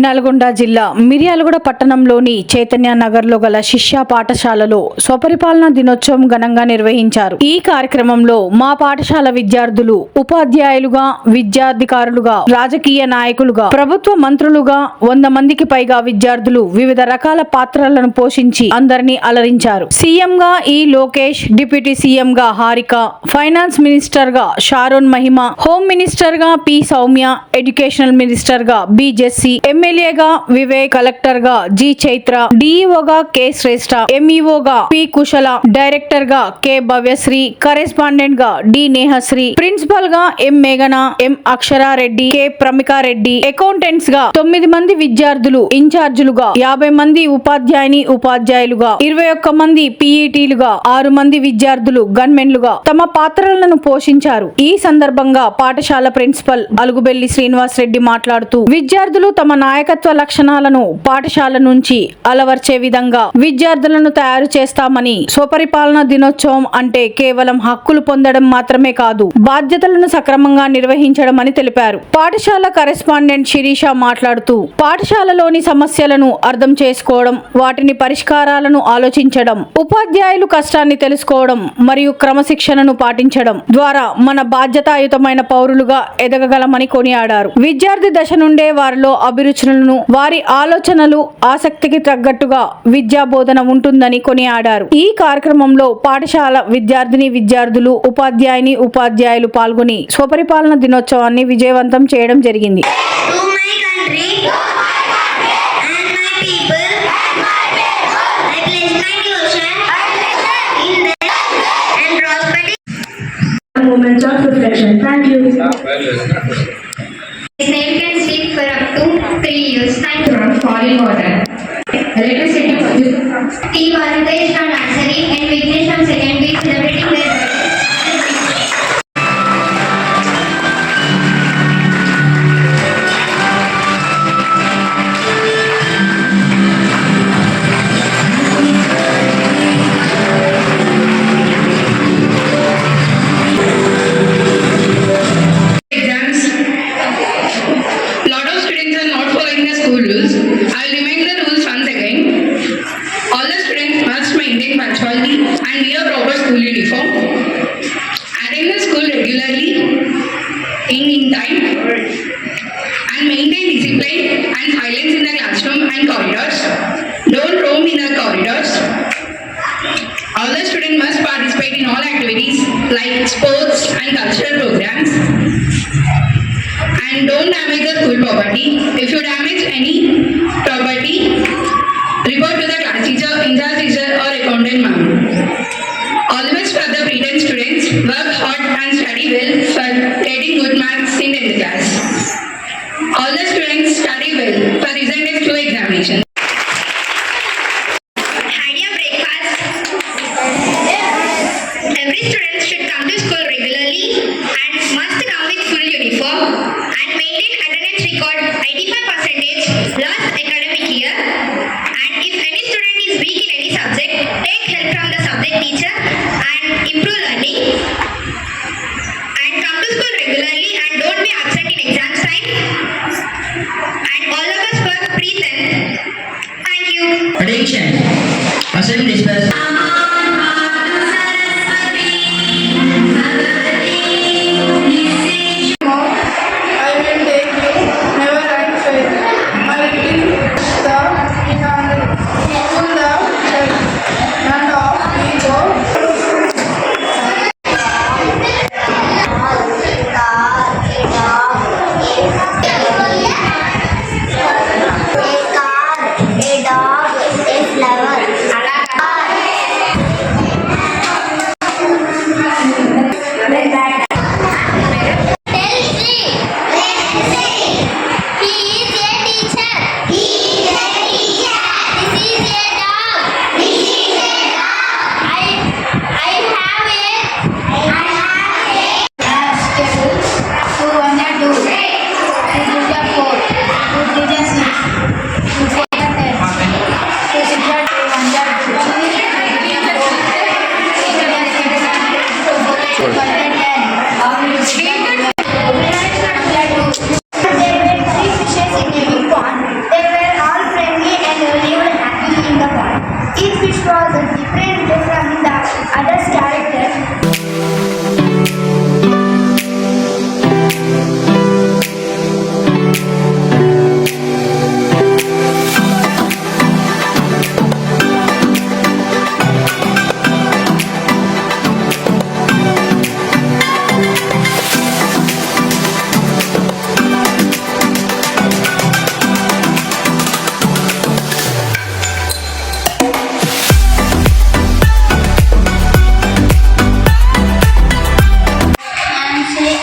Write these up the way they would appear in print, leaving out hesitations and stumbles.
నల్గొండ జిల్లా మిర్యాలగూడ పట్టణంలోని చైతన్య నగర్లో గల శిష్య పాఠశాలలో స్వపరిపాలన దినోత్సవం ఘనంగా నిర్వహించారు. ఈ కార్యక్రమంలో మా పాఠశాల విద్యార్థులు ఉపాధ్యాయులుగా, విద్యాధికారులుగా, రాజకీయ నాయకులుగా, ప్రభుత్వ మంత్రులుగా 100 మందికి పైగా విద్యార్థులు వివిధ రకాల పాత్రలను పోషించి అందరినీ అలరించారు. సీఎంగా ఈ లోకేష్, డిప్యూటీ సీఎంగా హారిక, ఫైనాన్స్ మినిస్టర్గా షారోన్ మహిమ, హోమ్ మినిస్టర్గా పి సౌమ్య, ఎడ్యుకేషనల్ మినిస్టర్గా బి జెస్సీ, ఎమ్మెల్యేగా వివేక్, కలెక్టర్ గా జి చైత్ర, డిఈఓగా కె శ్రేష్ఠ, ఎంఈఓగా పి కుశల, డైరెక్టర్ గా కె భవ్యశ్రీ, కరెస్పాండెంట్ గా డి నేహశ్రీ, ప్రిన్సిపల్ గా ఎం మేఘన, ఎం అక్షరారెడ్డి, కె ప్రమికారెడ్డి, అకౌంటెంట్స్ గా 9 మంది విద్యార్థులు ఇన్ఛార్జులుగా, 50 మంది ఉపాధ్యాయులుగా, 21 మంది పీఈటీలుగా, 6 మంది విద్యార్థులు గన్మెన్లుగా తమ పాత్రలను పోషించారు. ఈ సందర్భంగా పాఠశాల ప్రిన్సిపల్ అలుగుబెల్లి శ్రీనివాస్ రెడ్డి మాట్లాడుతూ విద్యార్థులు తమ నాయకత్వ లక్షణాలను పాఠశాల నుంచి అలవర్చే విధంగా విద్యార్థులను తయారు చేస్తామని, స్వపరిపాలన దినోత్సవం అంటే కేవలం హక్కులు పొందడం మాత్రమే కాదు, బాధ్యతలను సక్రమంగా నిర్వహించడం అని తెలిపారు. పాఠశాల కరెస్పాండెంట్ శిరీష మాట్లాడుతూ పాఠశాలలోని సమస్యలను అర్థం చేసుకోవడం, వాటిని పరిష్కారాలను ఆలోచించడం, ఉపాధ్యాయులు కష్టాన్ని తెలుసుకోవడం మరియు క్రమశిక్షణను పాటించడం ద్వారా మన బాధ్యతాయుతమైన పౌరులుగా ఎదగగలమని కొనియాడారు. విద్యార్థి దశ నుండే వారిలో అభిరుచులను, వారి ఆలోచనలు, ఆసక్తికి తగ్గట్టుగా విద్యా బోధన ఉంటుందని కొనియాడారు. ఈ కార్యక్రమంలో పాఠశాల విద్యార్థులు, ఉపాధ్యాయులు పాల్గొని స్వపరిపాలన దినోత్సవాన్ని విజయవంతం చేయడం జరిగింది. Moments of reflection. Thank you. His name can sleep for up to 3 years. Thank you. Falling water. Electricity. T. Varandesh from nursery and Vignesh from second week celebrating their birthday. And wear proper school uniform, attend the school regularly in time, and maintain discipline and silence in the classroom and corridors. Don't roam in the corridors. All the students must participate in all activities like sports and cultural programs, and don't damage the school property. If you damage any property, report to the class teacher, in-charge teacher or accountant ma'am. All the best for the pre-10 students. Work hard and study well for getting good marks in 10th class. All the students study well for result next 2 examinations. Had your breakfast? Every student should come to school regularly and must come with full uniform and maintain attendance record 85% last academic year. And if any student is weak in any subject, take help from the subject teacher and improve learning. And come to school regularly and don't be absent in exam time. And all of us work pre-10th. Thank you. Attention. Assembly disperse. A dog, a flower.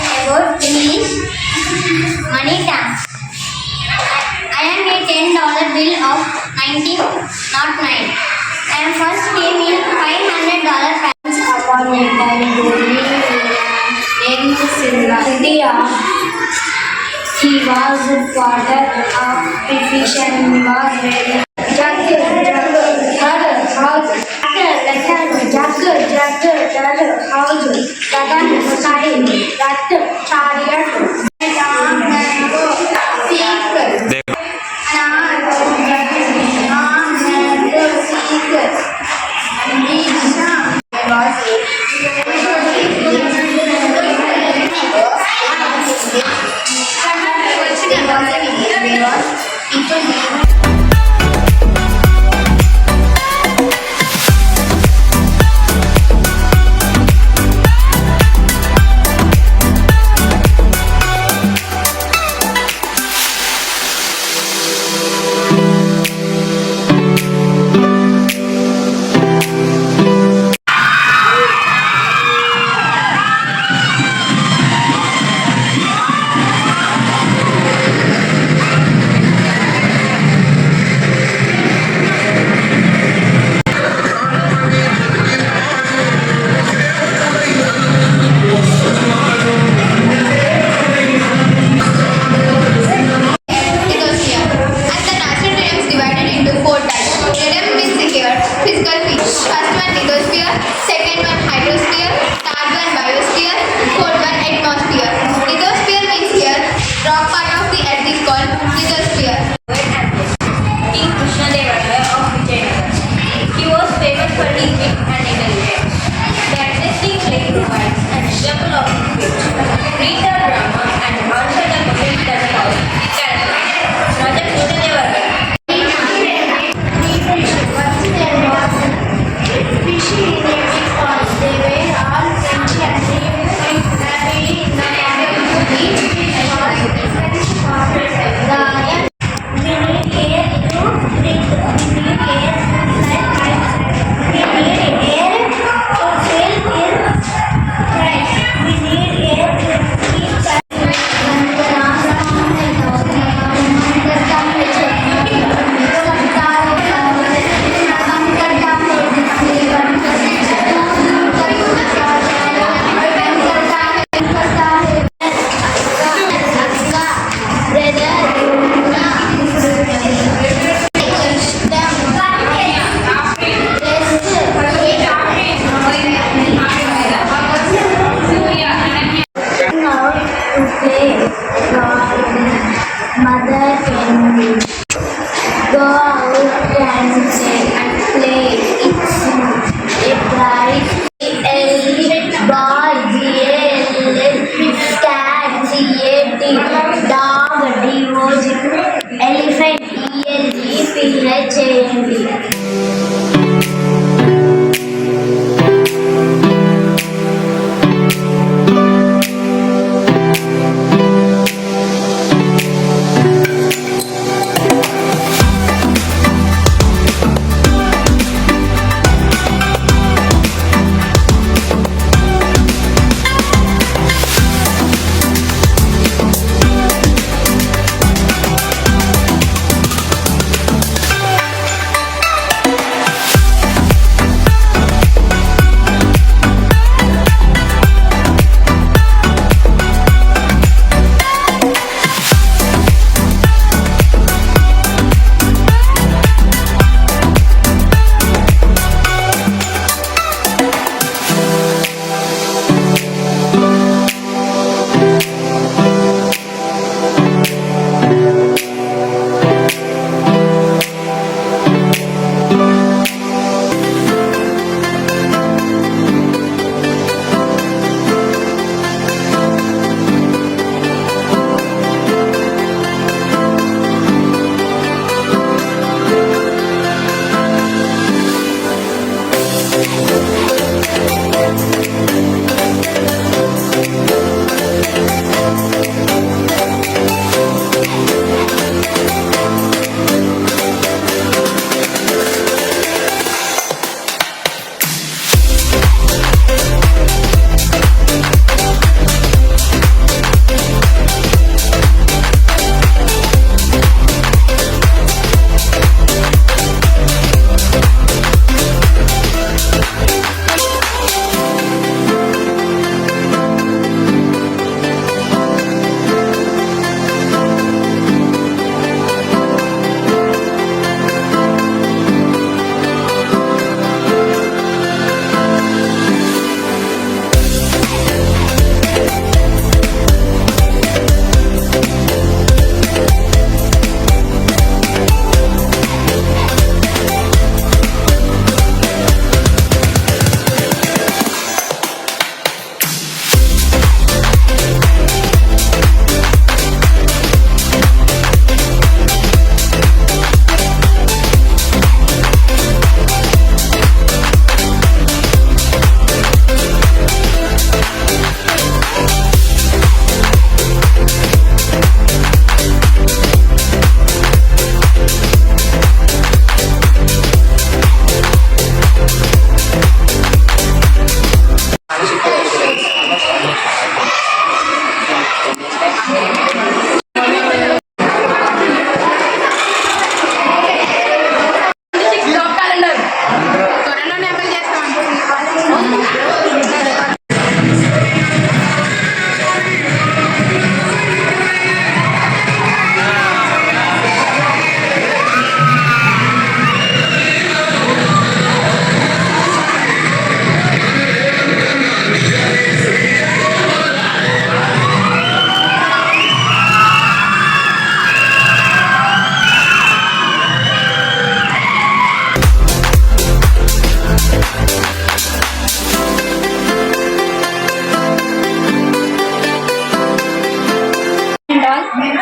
about is money tax. I am a $10 bill of 1909. I am first came in $500 pants upon a time to live in India. He was father of efficient was very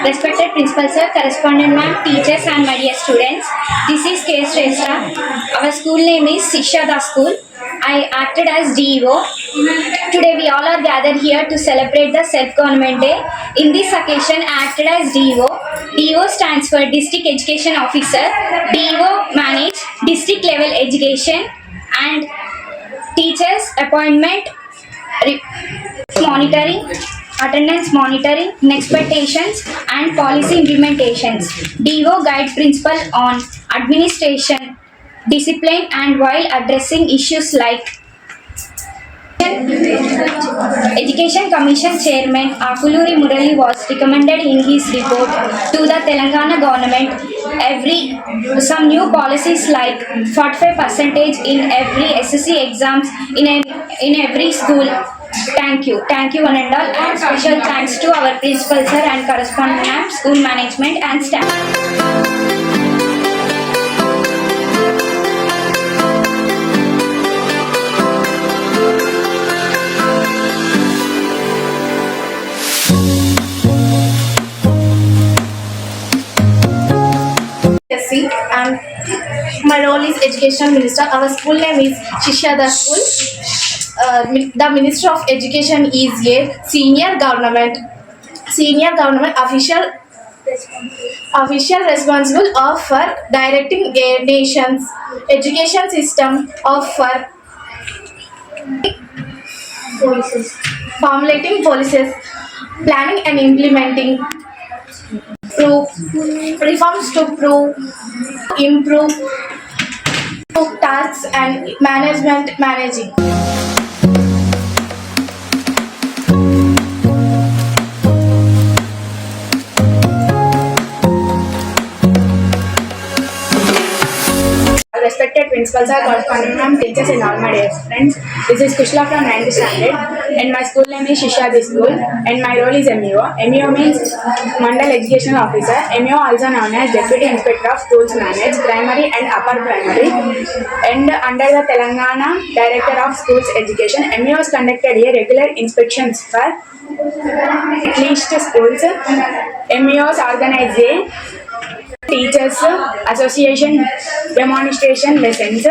Respected Principal Sir, Correspondent Ma'am, teachers and my dear students. This is K. Shrestha. Our school name is Shishada School. I acted as DEO. Today we all are gathered here to celebrate the Self-Government Day. In this occasion, I acted as DEO. DEO stands for District Education Officer. DEO manage district level education and teachers appointment, monitoring, attendance monitoring, expectations and policy implementations. DEO guide principal on administration, discipline and while addressing issues like Education Commission Chairman Akuluri Murali was recommended in his report to the Telangana government some new policies like 45% in every SSC exams in every school. Thank you one and all, and special thanks to our principal sir and correspondent ma'am, school management and staff. And my role is Education Minister. Our school name is Shishada School. The Minister of Education is a senior government official responsible for directing a nation's education system for formulating policies, planning and implementing reforms to improve tasks and managing. Respected principals, corresponding ma'am, teachers and all my dear friends. This is Kushla from 9th standard and my school name is Shishadi School and my role is MEO. MEO means Mandal Education Officer. MEO also known as Deputy Inspector of Schools Managed Primary and Upper Primary and under the Telangana Director of Schools Education. MEOs conducted a regular inspections for at least schools. MEOs organize a Teachers Association demonstration lessons.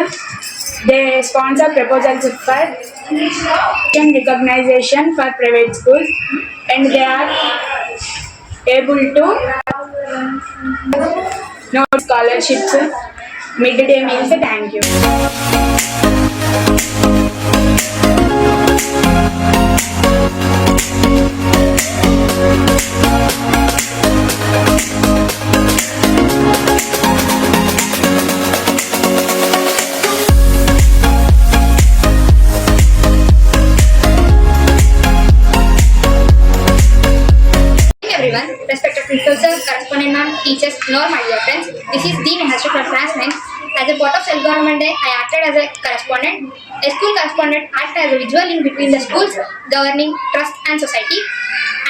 They sponsor proposals for recognition for private schools and they are able to note scholarships, midday meals. Thank you. Everyone, respected principal sir, correspondent ma'am, teachers, and all my dear friends. This is Dean Hester from class 9. As a part of Self-Government Day, I acted as a correspondent. A school correspondent acts as a visual link between the schools, governing, trust and society.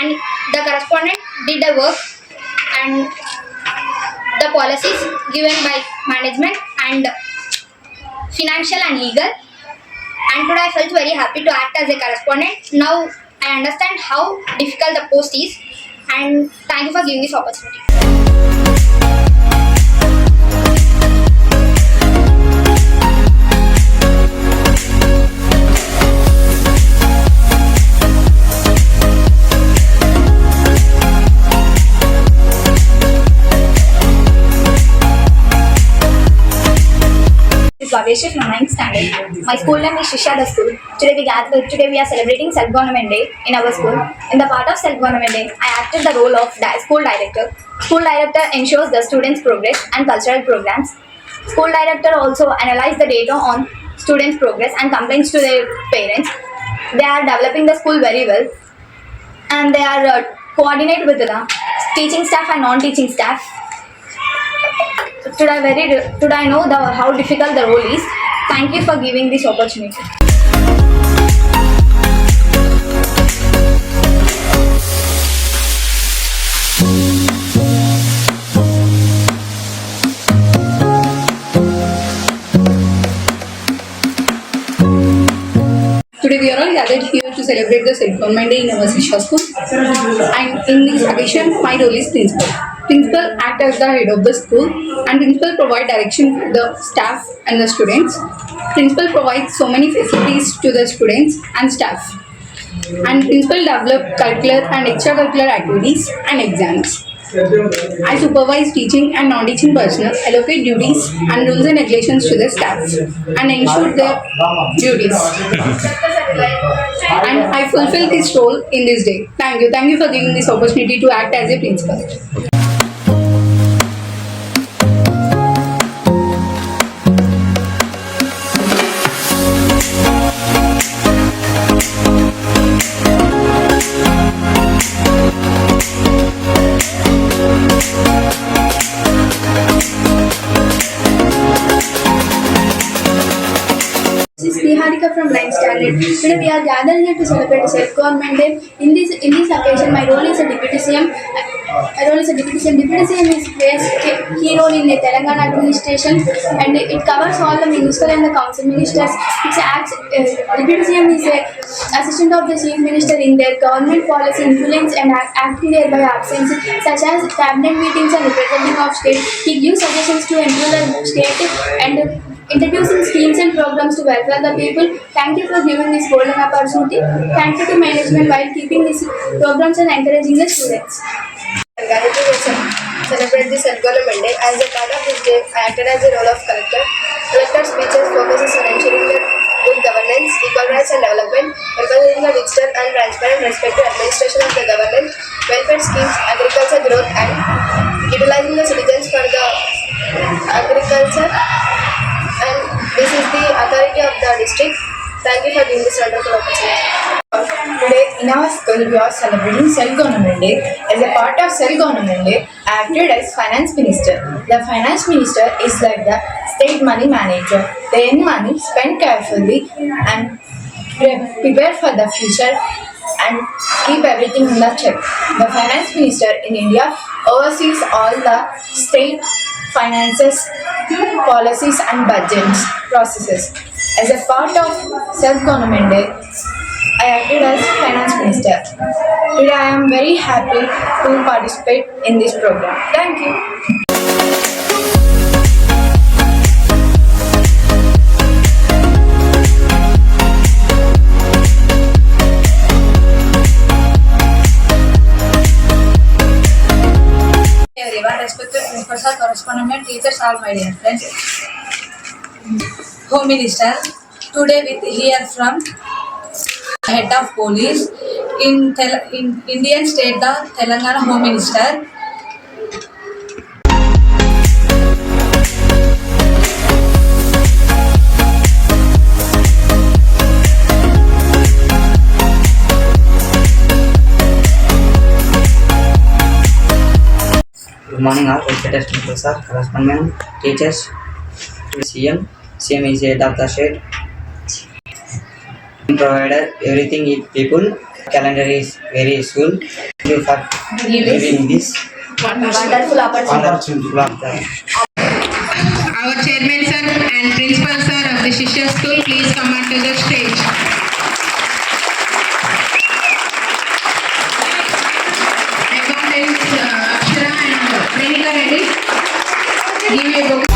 And the correspondent did the work and the policies given by management and financial and legal. And today I felt very happy to act as a correspondent. Now I understand how difficult the post is. And thank you for giving this opportunity. Vaveshi from 9th standard. My school name is Shishada School. Today we are celebrating Self-Government Day in our school. In the part of Self-Government Day, I acted the role of school director. School director ensures the students' progress and cultural programs. School director also analyze the data on students' progress and complaints to their parents. They are developing the school very well and they are coordinate with the teaching staff and non-teaching staff. Today I know how difficult the role is. Thank you for giving this opportunity. Today we are all gathered here to to celebrate the Self-Government Day in our Sisha school. And in this occasion, my role is principal. Principal act as the head of the school, and principal provide direction to the staff and the students. Principal provides so many facilities to the students and staff. And principal develop curricular and extracurricular activities and exams. I supervise teaching and non-teaching personnel, allocate duties and rules and regulations to the staff, and ensure their duties. And I fulfill this role in this day. Thank you. Thank you for giving this opportunity to act as a principal. This is Niharika from 9th standard. Today we are gathered here to celebrate the Self-Government Day. In this occasion, my role is a deputy CM. Deputy CM plays key role in the Telangana administration, and it covers all the municipal and the council ministers. Deputy CM is a assistant of the chief minister in their government policy influence and acting thereby absence, such as cabinet meetings and representing of state. He gives suggestions to improve the state and introducing schemes and programs to welfare the people. Thank you for giving this golden opportunity. Thank you to management while keeping these programs and encouraging the students. Celebrate the Self-Government Day. As a part of this day, I acted as the role of collector. Collector speeches focuses on ensuring the good governance, equal rights and development, emphasizing the digital and transparent respect to administration of the government, welfare schemes, agriculture growth and utilizing the citizens for the agriculture. And this is the authority of the district. Thank you for giving this wonderful opportunity. Today in our school we are celebrating Self-Government Day. As a part of Self-Government Day, I acted as Finance Minister. The Finance Minister is like the state money manager. They earn money, spend carefully and prepare for the future and keep everything in the check. The Finance Minister in India oversees all the state finances, policies and budgets processes. As a part of Self-Government Day, I acted as Finance Minister. Today I am very happy to participate in this program. Thank you. Everyone, respected principals, correspondent, teachers, all my dear friends. Home Minister, today with here from head of police in Indian state, the Telangana Home Minister. Good morning all, respected principals, correspondent, teachers, CM. CM is head of the state. Provider everything is people. Calendar is very useful. Thank you for giving this Wonderful opportunity. Our chairman sir and principal sir of the Shishya school, please come onto the stage. Accountants Akshara and Prenika Reddy, give you a book.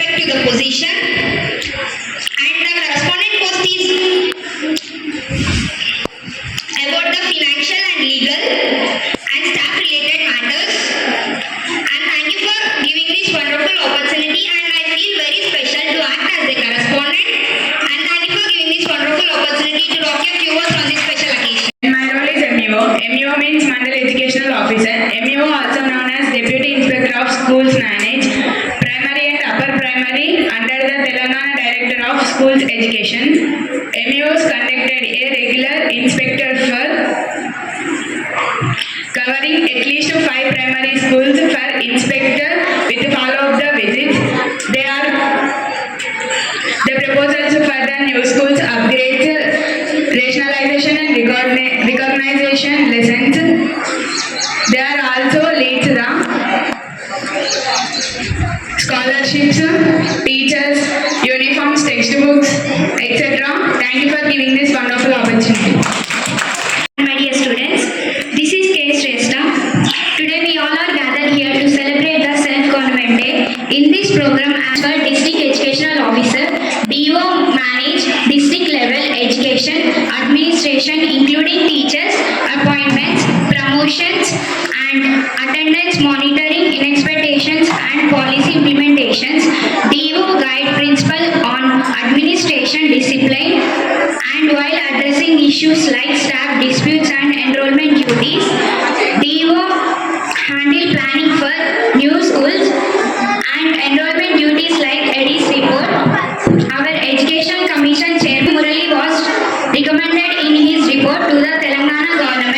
director to the position, and the correspondent post is about the financial and legal and staff related matters. And thank you for giving this wonderful opportunity, and I feel very special to act as a correspondent, and thank you for giving this wonderful opportunity to rock your viewers on this special occasion. My role is MEO. MEO means Mandal Educational Officer. MEO also known as Deputy Inspector of Schools Manage, Primary and Upper Primary under the Telangana Director of Schools Education. MEOs conducted a regular inspector for covering at least 5 primary schools for inspector with follow-up the visits. They are the proposals for the new schools upgrades, rationalization and recognition lessons. They are also leads the scholarships, teachers, uniforms, textbooks, etc. Thank you for giving this wonderful opportunity. My dear students, this is K. Shrestha. Today we all are gathered here to celebrate the Self-Government Day. In this program, as per District Educational Officer, DO manage district level education, administration including teachers, appointments, promotions and attendance monitoring, in expectations and policy implementations. DO guide principal on administration discipline, and while addressing issues like staff disputes and enrollment duties, DO handle planning for new schools and enrollment duties like EDI's report. Our Education Commission Chairman Murali was recommended in his report to the Telangana government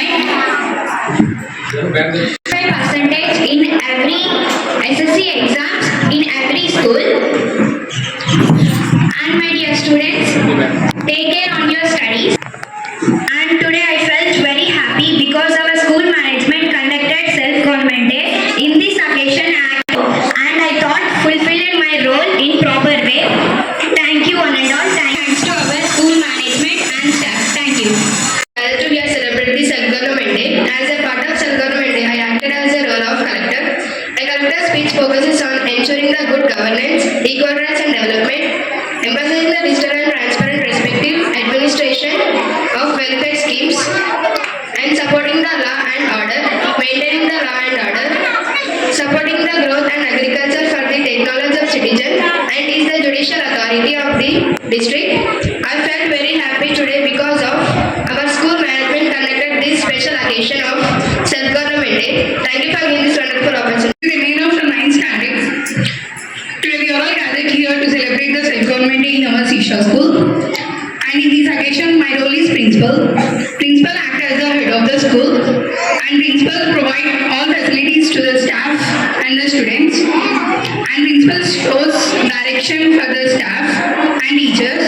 5% in every SSC exams in every school. And my dear students, take care on your studies. And today I felt very happy because our school management conducted Self-Government Day in this occasion, and I thought fulfilled my role in proper way. Thank you one and all. Thanks to our school management and staff. Thank you. To here celebrate the Self-Government Day. As a part of Self-Government Day, I acted as a role of collector. A collector's speech focuses on ensuring the good governance, equal rights and development, emphasizing the digital and transparent respective administration of welfare schemes, and supporting the law and order, maintaining the law and order, supporting the growth and agriculture for the technology of citizen, and is the judicial authority of the district. I felt very happy today because of our school management conducted this special occasion of Self-Government Day. Thank you for giving this wonderful opportunity. Remainer from 9th standard. Today we are all gathered here to celebrate the Self-Government Day in our Sisha school. And in this occasion, my role is principal. Principal act as the head of the school, and principal provide all facilities to the staff and the students. And principal shows direction for the staff and teachers.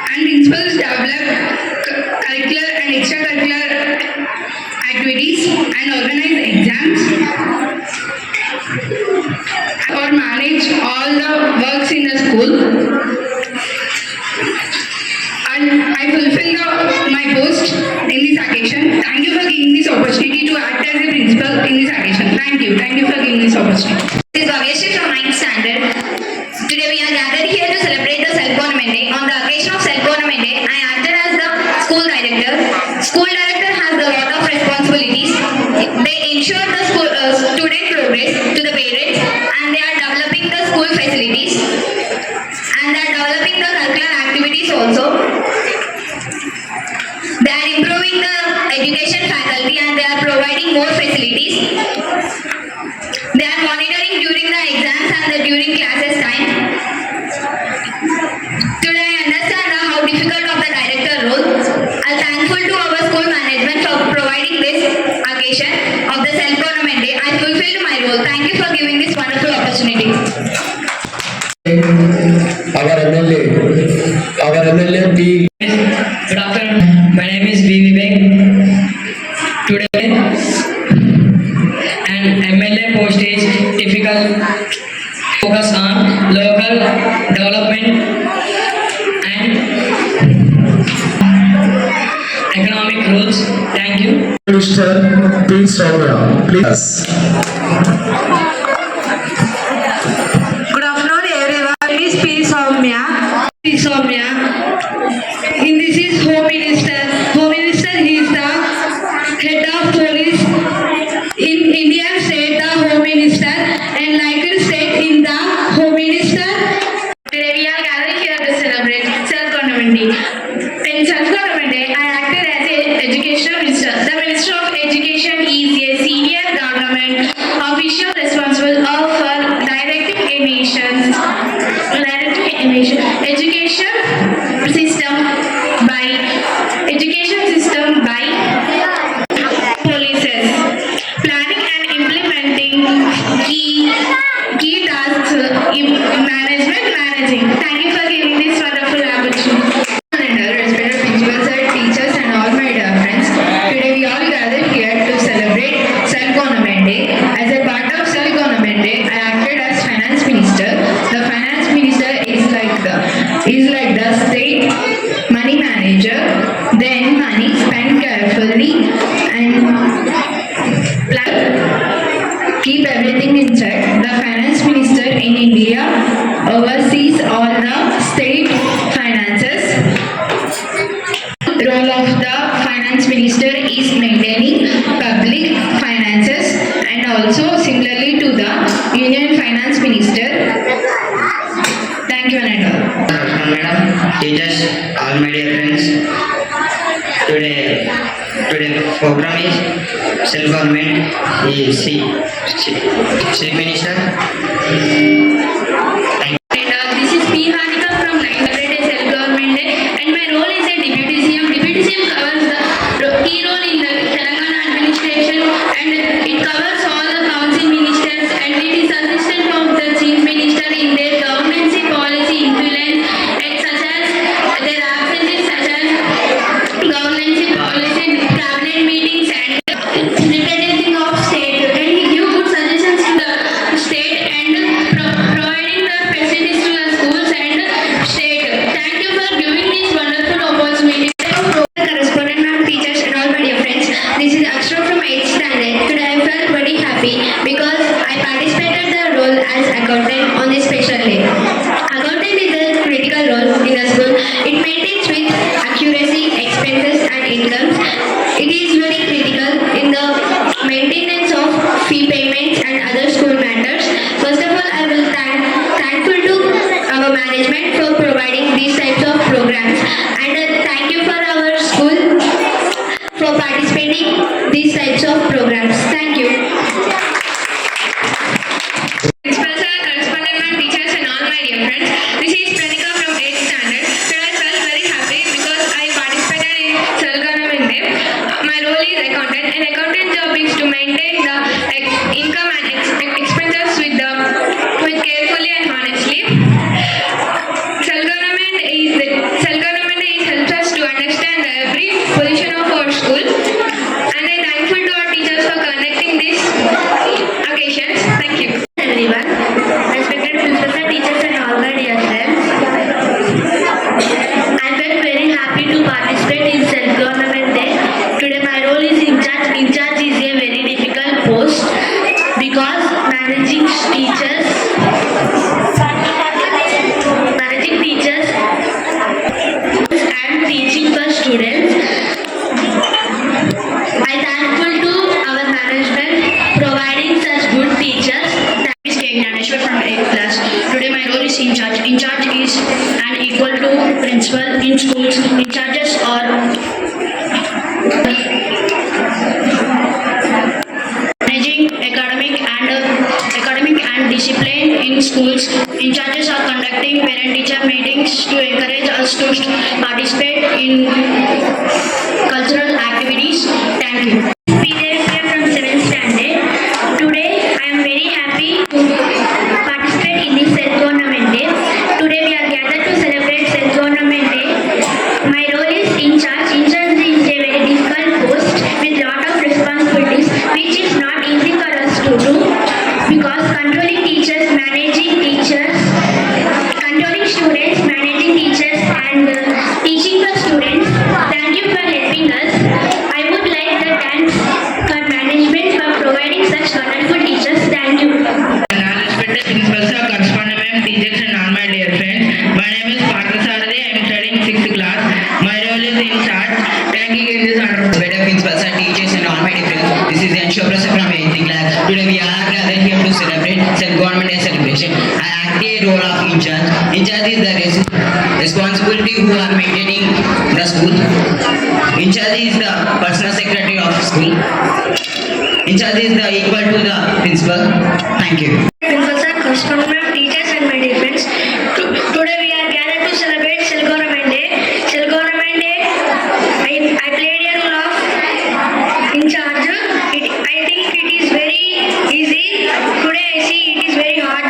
And principals develop curricular and extracurricular activities and organize exams, or manage all the works in the school. And I fulfill my post in this occasion. Thank you for giving this opportunity to act as a principal in this occasion. Thank you for giving this opportunity. This is Bhavyashree from 9th standard. Today we are gathered here to celebrate the Self-Government Day. On the occasion of Self-Government Day, I acted as the school director. School director has a lot of responsibilities. They ensure the school, student progress to the parents, and they are developing the school facilities, and they are developing the curricular activities also. They are improving the education faculty, and they are providing more facilities. They are monitoring during the exams and during classes time. Today I understand how difficult of the director role. I am thankful to our school management for providing this occasion of the Self-Government Day. I fulfilled my role. Thank you for giving this wonderful opportunity. Our MLA P. Good afternoon. My name is B. Vivek. Today, an MLA post is typical focus on local development and economic rules. Thank you. Mr. P. Soumya, please. Good afternoon, In self-government day, I acted as an educational minister. The Minister of Education is a senior government official responsible for directing a nation's education system by policies, planning and implementing key tasks, managing. Thank you for giving this wonderful opportunity. Respected principals, teachers, and all my dear friends, today we all gathered here to celebrate Self-Government Day. As a part of Self-Government Day, I acted as Finance Minister. The Finance Minister is like the state money manager. Then money spent carefully and keep everything in check. The Finance Minister in India oversees all the state finances. Role of the Finance Minister is maintaining public finances and also similarly to the Union Finance Minister. Thank you, Ananda. Madam, teachers, all my dear friends. Today program is self-government. Chief Minister. This is P. Hanika from 9th grade Self-Government Day, and my role is a Deputy CM. Deputy CM covers the key role in the Telangana administration, and it covers all the council ministers, and it is assistant of the Chief Minister in their governmency policy influence, and such as their absences, such as governmency policy, cabinet meetings, and representing of state, and he give good suggestions to the state and providing the facilities to the schools and state. Thank you for giving this wonderful opportunity. Correspondent and teachers and all my dear friends, this is Akshra from 8th standard. Today I felt very happy because I participated the role as accountant on this special day. Accountant is a critical role in the school. It maintains with accuracy, expenses and incomes. It is very critical in the maintenance of fee payments and other school matters. First of all, I will thankful to our management for providing these types of programs, and thank you for our school for participating these types of programs. Thank you. Principals, correspondent and teachers and all my dear friends, this is Pranika from 8th standard. Today I felt very happy because I participated in Self-Government Day. My role is accountant, and accountant job is to maintain the income and expenses with carefully and honestly. Self-Government helps us to understand every position of our school, and I thankful to our teachers for conducting these occasions. Thank you. Everyone, respected principals and teachers and all my dear friends, I felt very happy to participate in Self-Government Day. Today my role is in charge. In charge is a very difficult post because managing teachers and teaching for students. I thankful to our management providing such good teachers. That is K. Gnaneshwar from 8th class. Today my role is in charge. In charge is an equal to principal in schools. In charges are managing academic and discipline in schools. In charges are conducting parent-teacher meetings to encourage us to participate in cultural activities. Thank you. Peter here from 7th standard. Today I am very happy to participate in this Self-Government Day. Today we are gathered to celebrate Self-Government Day. My role is in charge. In charge is a very difficult post with lot of responsibilities, which is not easy for us to do because controlling teachers, managing students, managing teachers, and teaching the students. Thank you for helping us. I would like to thank charge. In charge is the responsibility who are maintaining the school. In charge is the personal secretary of school. In charge is the equal to the principal. Thank you. Principal sir, correspondent, teachers and my dear friends. Today we are gathered to celebrate Self Government Day. Self Government Day, I played a role of in charge. I think it is very easy. Today I see it is very hard.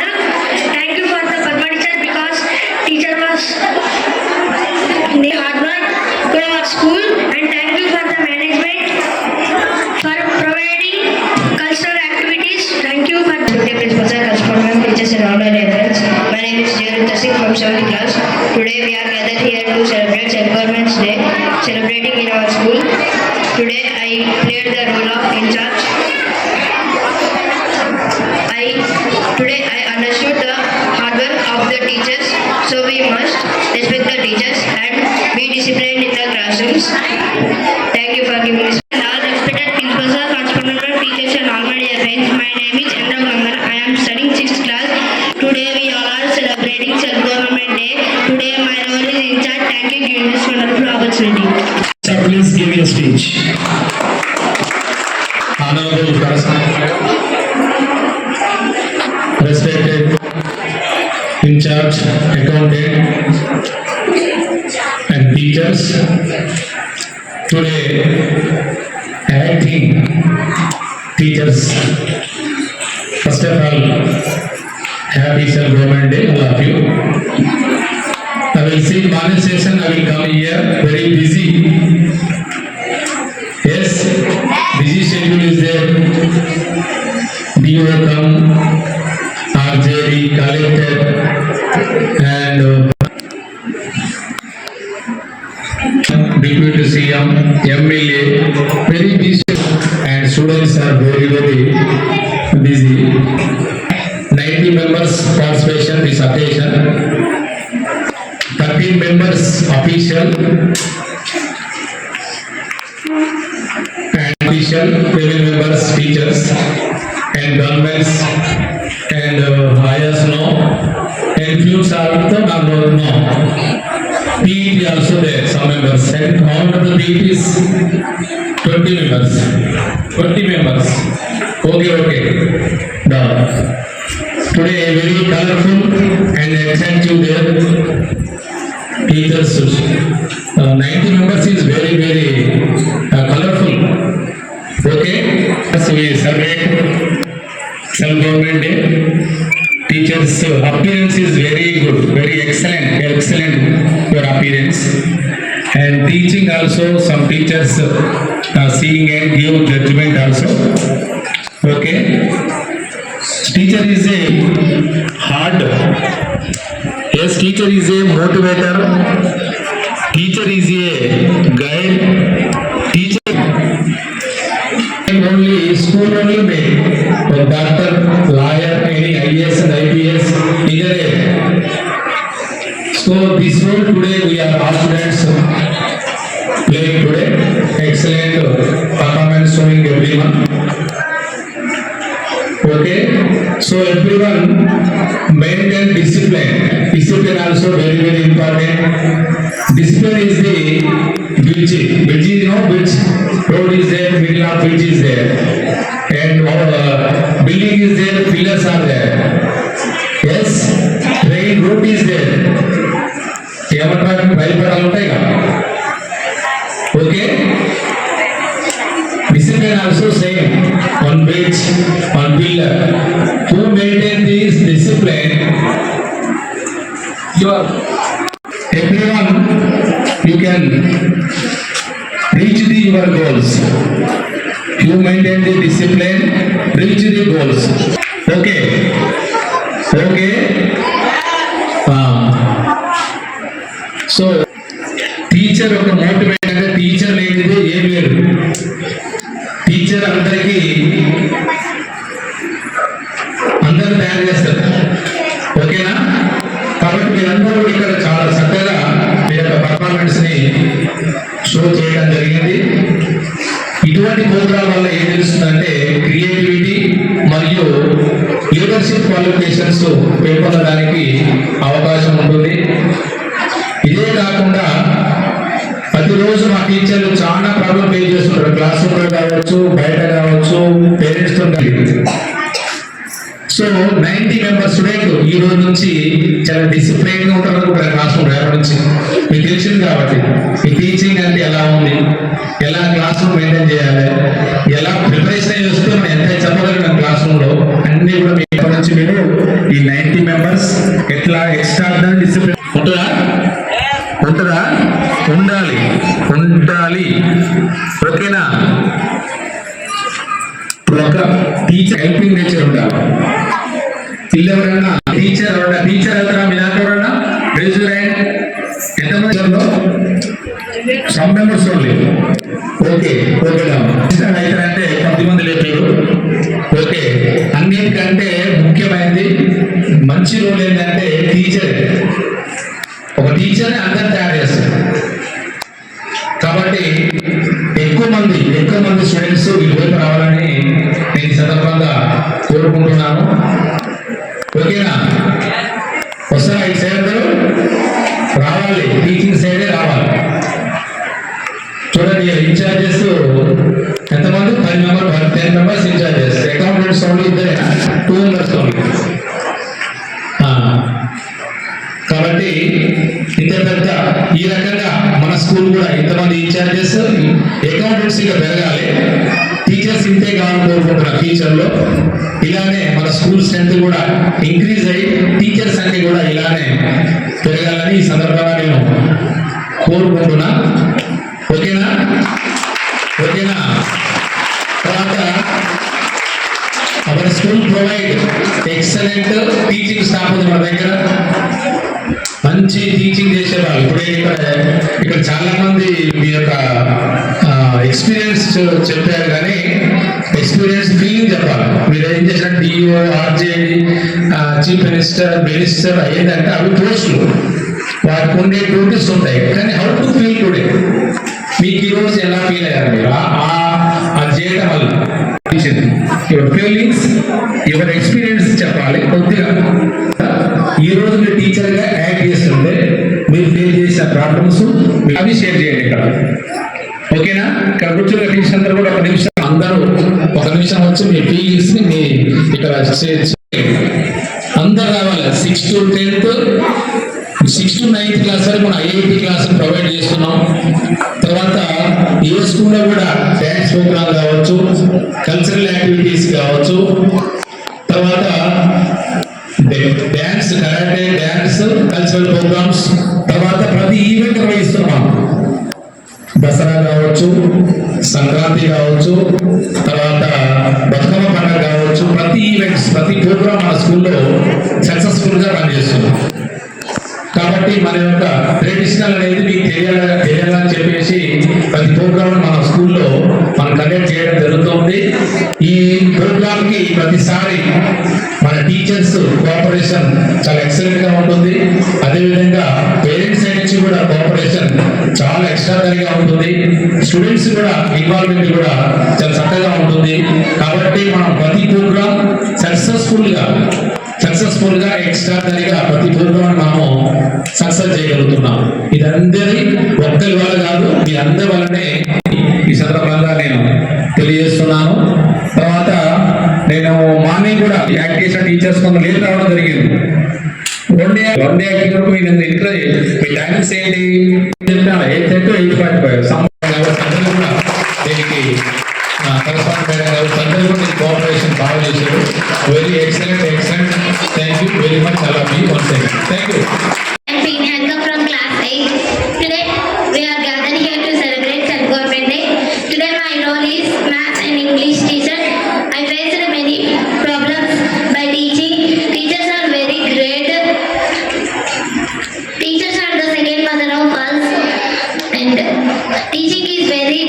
Thank you for the Parma teacher because teacher was in the hard work to our school, and thank you for the management for providing cultural activities. Thank you for the principal sir, correspondent, teachers and all my dear friends. My name is Jayrutta Singh from 7th class. Today we are gathered here to celebrate Self Government Day, celebrating in our school. Today I played the role of in charge. Today I understood the hard work of the teachers, so we must respect the teachers and be disciplined in the classrooms. Thank you for giving this. All respected principals, correspondent, teachers and all my dear friends. My name is Chandra Gangar. I am studying 6th class. Today we all are celebrating Self Government Day. Today my role is in charge. Thank you for giving this wonderful opportunity. Sir, please give me a speech. Honorable correspondent, respected in charge, accountant, and teachers. Today, I think teachers, first of all, happy Self Government Day, all of you. I will see morning session, I will come here very busy. Yes, busy schedule is there. DO come, RJD, collector, and Deputy CM, MLA, very busy, and students are very busy. 90 members participation this occasion, 13 members official, and official 11 members teachers and governments and IAS no, and few are the no. PET also there, some members, and out of the PET is 20 members. 20 members. Okay. Today very colorful and attractive there. Teachers, 90 members is very colorful. Okay, so we celebrate Self Government Day. Teachers' appearance is very good, very excellent your appearance. And teaching also, some teachers seeing and give judgment also. Okay, teacher is a hard. Yes, teacher is a motivator. Teacher is a guide. Teacher only school only made. Doctor, lawyer, any IAS and IPS, either. So this role today we are all students playing today. Excellent performance showing everyone. Okay, so everyone maintain discipline. Discipline also very important. Discipline is the bridge. Bridge, you know, bridge. Road is there, middle of bridge is there, and building is there, pillars are there. Yes, train route is there. Okay. Discipline also same on bridge, on pillar. Who maintain this discipline? Everyone, you can reach your goals. You maintain the discipline, reach the goals. Okay. So teacher ఒక motivate అంటే teacher లేనిదే ఏం లేదు. Teacher అందరికీ అందరూ తయారు చేస్తారు. ఓకేనా? కాబట్టి మీరందరూ ఇక్కడ చాలా చక్కగా మీ యొక్క పర్ఫార్మెన్స్ ని షో చేయడం జరిగింది. ఇటువంటి ప్రోగ్రాం వల్ల ఏం తెలుస్తుందంటే క్రియేటివిటీ మరియు లీడర్షిప్ క్వాలిఫికేషన్స్ పెంపొందడానికి అవకాశం ఉంటుంది. ఇదే కాకుండా ప్రతిరోజు మా టీచర్లు చాలా ప్రాబ్లం ఫేస్ చేస్తుంటారు. క్లాస్ రూమ్లో కావచ్చు, బయట కావచ్చు, పేరెంట్స్తో సో 90 మెంబర్స్ స్టూడెంట్ ఈ రోజు నుంచి చాలా డిసిప్లైన్ గా ఉంటారు అనుకుంటారు క్లాస్ రూమ్ రేపటి నుంచి. మీకు తెలిసింది కాబట్టి ఈ టీచింగ్ అంటే ఎలా ఉంది, ఎలా క్లాస్ రూమ్ మెయింటైన్ చేయాలి, ఎలా ప్రిపరేషన్ చేస్తే మనం ఎంత చెప్పగలిగిన క్లాస్ రూమ్ లో అన్ని కూడా మీ నుంచి మీరు ఈ 90 మెంబర్స్ ఎట్లా ఎక్స్ట్రా డిసిప్లిన్ ఉంటుందా ఉంటుందా ఉండాలి ఉండాలి ఓకేనా. ఒక టీచర్ హెల్పింగ్ నేచర్ ఉండాలి. పిల్ల ఎవరన్నా టీచర్ వెళ్తారా మీ దాంట్లో ఎవరన్నా రేజ్ రైట్ ఎంతమంది సమ్ మెంబర్స్ ఓన్లీ ఓకే ఓకేనా అవుతారంటే 10 మంది లేపారు ఓకే. అన్నిటికంటే ముఖ్యమైనది మంచి రోల్ ఏంటంటే టీచర్. ఒక టీచర్ని అందరు తయారు చేస్తారు కాబట్టి ఎక్కువ మంది స్టూడెంట్స్ ఈ వైపు రావాలని నేను సందర్భంగా కోరుకుంటున్నాను. ఓకేనా వస్తారా ఈ సైడ్ రావాలి, టీచింగ్ సైడే రావాలి. చూడండి ఇన్ఛార్జెస్ ఎంతమంది 10 మెంబర్స్ ఇన్ఛార్జెస్. అకౌంటెంట్స్ ఓన్లీ ఇద్దరే 2 మెంబర్స్ ఓన్లీ. కాబట్టి ఇంత పెద్ద ఈ రకంగా మన స్కూల్ కూడా ఇంతమంది ఇన్ఛార్జెస్ అకౌంటెంట్స్ ఇంకా పెరగాలి. టీచర్స్ ఇంతే కావాలని కోరుకుంటున్నారు. టీచర్లో ఇలానే మన స్కూల్ స్ట్రెంత్ కూడా ఇంక్రీజ్ అయ్యి టీచర్ సంఖ్య కూడా ఇలానే పెరగాలని ఈ సందర్భంగా నేను కోరుకుంటున్నా. ఓకేనా ఓకేనా. తర్వాత our school provide excellent teaching staff ఉంది మన దగ్గర. మంచి టీచింగ్ చేసేవాళ్ళు. ఇప్పుడే ఇక్కడ చాలా మంది మీ యొక్క ఎక్స్పీరియన్స్ చెప్పారు కానీ ఎక్స్పీరియన్స్ ఫీలింగ్ చెప్పాలి. మీరు ఏం చేసిన డిఓ, ఆర్జేడి, చీఫ్ మినిస్టర్ అయ్యిందంటే అవి పోస్టులు, వారికి ఉండే డ్యూటీస్ ఉంటాయి. కానీ హౌ టు ఫీల్ టుడే, మీకు ఈరోజు ఎలా ఫీల్ అయ్యారు మీరు ఆ చేయడం వల్ల యువర్ ఫీలింగ్స్ యువర్ ఎక్స్పీరియన్స్ చెప్పాలి కొద్దిగా. ఈ రోజు మీరు టీచర్ గా యాక్ట్ చేస్తుంటే మీరు ఫేస్ చేసిన ప్రాబ్లమ్స్ అవి షేర్ చేయండి ఇక్కడ. ఓకేనా. ఇక్కడ కూర్చున్న టీచర్స్ అందరూ కూడా అందరూ ఒక నిమిషం వచ్చి మీ ఫీలింగ్స్ ని మీ ఇక్కడ అందరు రావాలి. 6th to 10th 6th to 9th class వరకు మనం IIT క్లాస్ ప్రొవైడ్ చేస్తున్నాం. తర్వాత ఏ స్కూల్లో కూడా డ్యాన్స్ ప్రోగ్రామ్ కావచ్చు, కల్చరల్ యాక్టివిటీస్ కావచ్చు, తర్వాత dance, karate dance, cultural programmes, తర్వాత ప్రతి ఈవెంట్ నిర్వహిస్తున్నాం. దసరా కావచ్చు, సంక్రాంతి కావచ్చు, తర్వాత బతుకమ్మ పండుగ కావచ్చు, ప్రతి ఈవెంట్స్ ప్రతి ప్రోగ్రామ్ మన స్కూల్లో సక్సెస్ఫుల్ గా రన్ చేస్తున్నాం. కాబట్టి మన యొక్క ట్రెడిషనల్ అనేది మీకు తెలియాలని చెప్పేసి ప్రతి ప్రోగ్రామ్ మన స్కూల్లో మనం కండక్ట్ చేయడం జరుగుతుంది. ఈ ప్రోగ్రామ్ కి ప్రతిసారి మన టీచర్స్ కోఆపరేషన్ చాలా ఎక్సలెంట్ గా ఉంటుంది. అదేవిధంగా పేరెంట్స్ సైడ్ నుంచి కూడా కోఆపరేషన్ చాలా ఎక్స్ట్రాడనరీగా ఉంటుంది. స్టూడెంట్స్ కూడా ఇన్వాల్వ్మెంట్ కూడా చాలా చక్కగా ఉంటుంది. కాబట్టి మనం ప్రతి ప్రోగ్రామ్ సక్సెస్ఫుల్ గా ఎక్స్ట్రాడనరీగా ప్రతి ప్రోగ్రామ్ మనము సక్సెస్ చేయగలుగుతున్నాం. ఇదందరి ఒక్కరి వల్ల కాదు, మీ అందరి వల్లనే ఈ సందర్భంగా నేను తెలియజేస్తున్నాను. తర్వాత నేను మార్నింగ్ కూడా యాక్ట్ చేసిన టీచర్స్ కొంత లేట్ రావడం జరిగింది. వన్ డే యాక్టింగ్ వరకు మీ టైమింగ్స్ ఏంటి చెప్పాను, 8:30 to 8:45. కూడా దీనికి కోఆపరేషన్ బాగా చేశారు. Very excellent. Thank you very much. అలా మీ one second. Thank you. From class 8. Today we are gathered here to celebrate Self-Government Day. Today my role is math and English teacher. I faced many problems by teaching. Teachers are very great. Teachers are the second mother of us, and teaching is very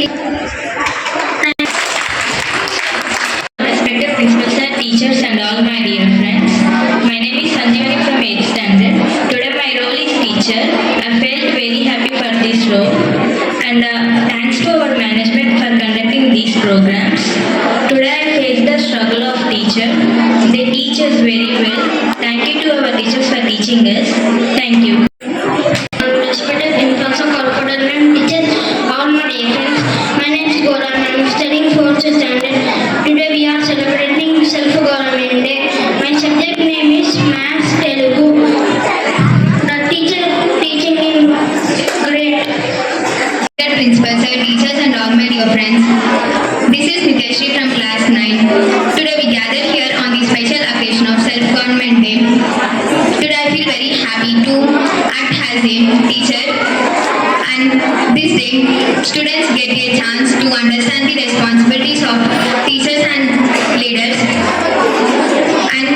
respected principals and teachers and all my dear friends. My name is Sanjeevani from 8th standard. Today my role is teacher. I felt very happy for this role, and thanks to our management for conducting this these programs. Today I face the struggle of teacher. They teach us very well. Thank you to our teachers for teaching us. Thank you. Respected principal, corporate and teachers, all my dear friends. My name is Goran. I am studying 4th standard. Today we are celebrating Self-Government Day. My subject name is Maths Telugu. The teacher teaching in great. Principal, sir, teachers and all my dear friends. This is Niteshri from class 9. Today we gather here on the special occasion of Self-Government Day. Today I feel very happy to act as a teacher, and this day students get a chance to understand the responsibilities of teachers and leaders. And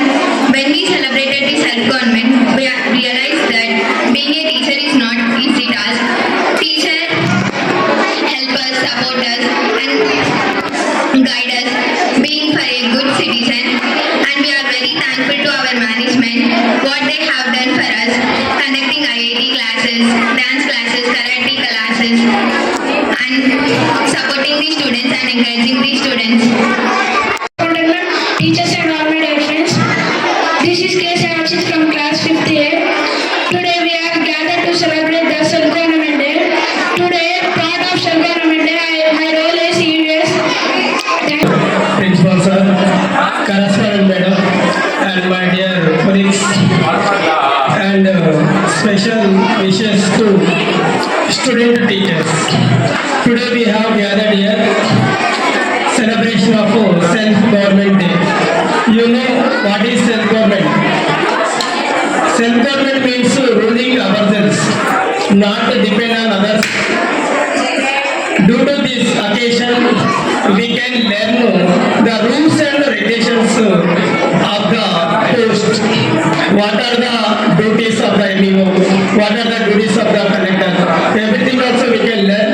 when we celebrated the self-government, we realized that being a teacher is not easy task. Teacher help us, support us and guide us, being for a good citizen, and we are very thankful to our management what they have done for us, conducting IIT classes, dance classes, karate classes, and supporting the students and encouraging the students. Teachers and all my dear friends, this is K. Sanchit from class 5th A. Today we are gathered to celebrate the Self-Government Day. Today, part of Self-Government Day, my role is serious. Principal sir, correspondent madam, and my dear colleagues, and special wishes to student teachers. Today we have gathered here celebration of Self-Government Day. You know what is self-government? Self-government means ruling ourselves, not to depend on others. Due to this occasion, we can learn the rules and regulations of the post. What are the duties of the MEO? What are the duties of the collector? Everything also we can learn.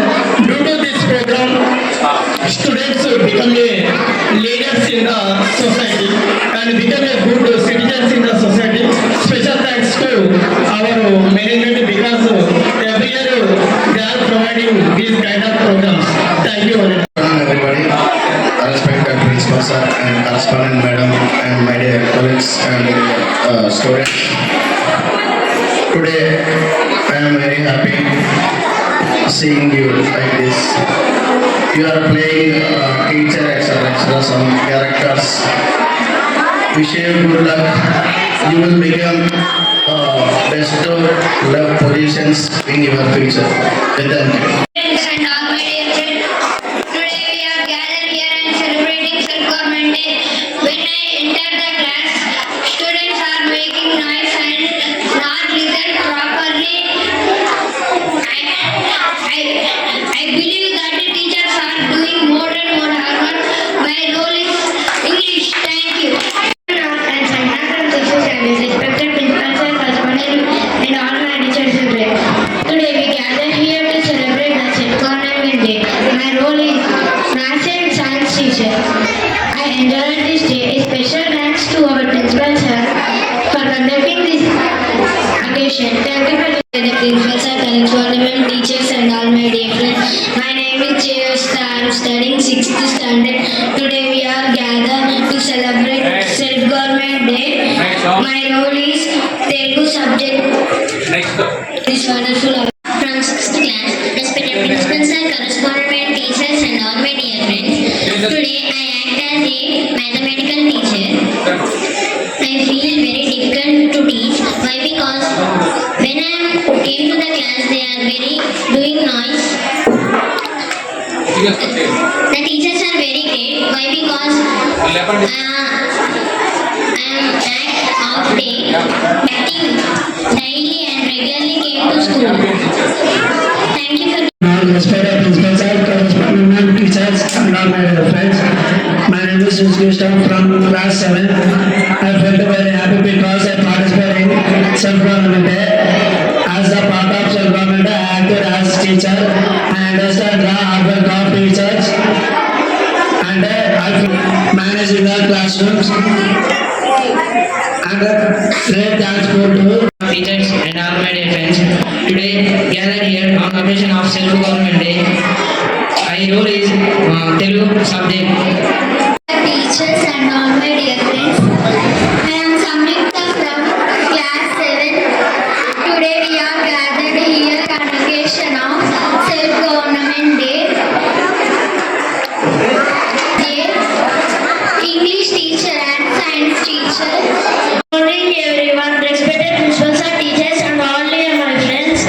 Due to this program, students become a leaders in the society and become a good citizens in the society. Special thanks to our management because every year they are providing these kind of programs. Thank you very much. Everybody, respected principal sir and correspondent madam and my dear colleagues and students. Today I am very happy seeing you like this. You are playing teacher, etc. Some characters. Wish you good luck. You will become best love positions in your future. Thank you. Friends and all my dear friends, today we are gathered here and celebrating Self-Government Day. When I enter the class, students are making noise and not listen properly. I believe that the teachers are doing more and more hard work. My role is English. Thank you. And Santa from 6th standard, respected principals and correspondent and all my teachers today. Today we gather here to celebrate the Self-Government Day. My role is Maths and Science teacher. I enjoyed this day. A special thanks to our principal sir for conducting this occasion. Thank you for the principal sir, correspondent teachers and all my dear friends. My name is Jayasta. I am studying 6th standard. Today we are gathered to celebrate Self-Government Day. My role is Telugu subject. This wonderful from 6th class, respected principals and correspondent teachers and all my dear friends. Today I act as a mathematical teacher. I feel very difficult to teach. Why? Because when I came to the class, they are very doing noise. The teachers are very great. Why? Because I am at half day, acting daily and regularly came to school. Thank you for. Respected principal sir, correspondent teachers and all my dear friends. My name is Krishna from class 7. I felt very happy because I participated in Self-Government Day. As a part of Self-Government Day, I acted as teacher. I understand the hard work of teachers and I managing the classrooms. And great thanks to teachers and all my dear friends. Today gathered here on occasion of Self-Government Day. I my role is Telugu subject. Teachers and all my dear friends. I am Samyukta from class 7. Today we are gathered here on occasion of Self-Government Day. English teacher and science teacher. Good morning everyone, respected principals and teachers and all my friends.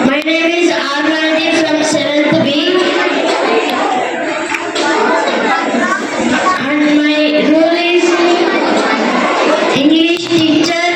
My name is Armandi from 7th B. And my role is English teacher.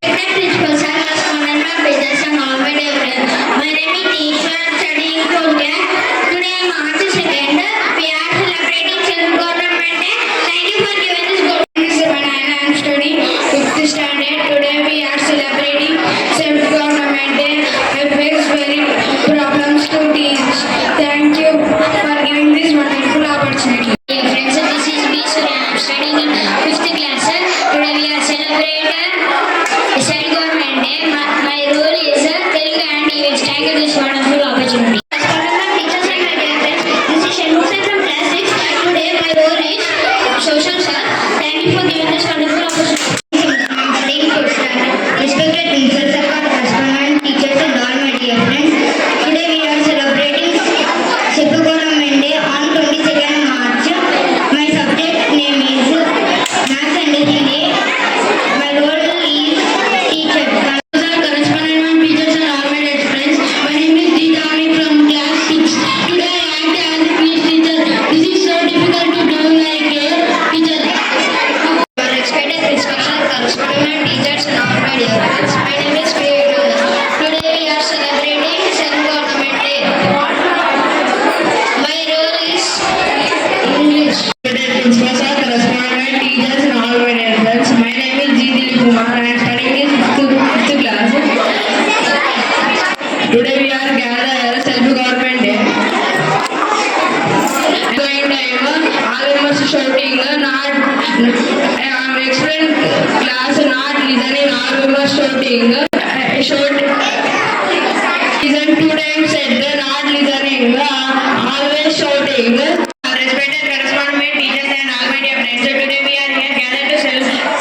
Respected principals and correspondent and teachers and all my dear friends. My name is Nisha. I am studying from here. Today March 2nd. We are celebrating Self-Government Day. Thank you for giving this good news. When I am studying 5th standard. Today we are celebrating Self-Government Day. I face very problems to teach. Thank you for giving this wonderful opportunity. Dear friends, this is B. Surya. I am studying in 5th class. Today we are celebrating Self-Government Day. My role is Telugu and English. Thank you for this wonderful opportunity. Teachers and my dear friends, this is Shanmugha from class 6. Today my role is social sir. Thank you for giving this wonderful opportunity. Respected principals and correspondent teachers and all my dear friends. Today we are celebrating Self-Government Day on 22nd March. My subject name is Maths and History. My role is teacher. Correspondent and teachers and all my dear friends. My name is Deetani from class 6. Today I act as a English teacher. This is so difficult to do like a teacher. Respected principals and correspondent teachers and all my dear friends. My name is Priya. Today we are celebrating Self-Government Day. My role is English. Respected principals and correspondent teachers and all my dear friends. My name is G. Dilip Kumar. I am studying in 5th class. Today we are gathered Self-Government Day. Going time, almost shouting, not I am explain class, not listening, almost shouting. Listen 2 times said, not listening, always shouting. Respected correspondent teachers and all my dear friends. So today we are here gathered to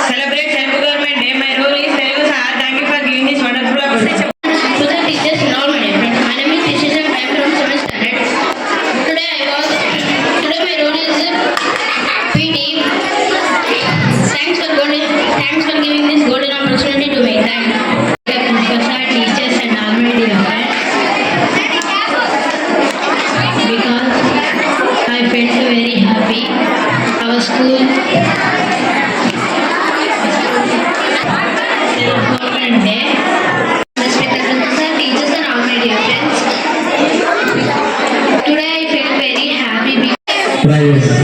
celebrate Self-Government Day. My role is Telugu sir. Thank you for giving this wonderful opportunity. To the teachers and all my dear friends. My name is Tisha. I am from 7th standard. Today my role is PD. Thanks for giving this golden opportunity to me. Thank you. Teachers and all my dear friends. Because I felt very happy. Our school Self-Government Day. Respected teachers and all my dear friends. Today I felt very happy because Prize.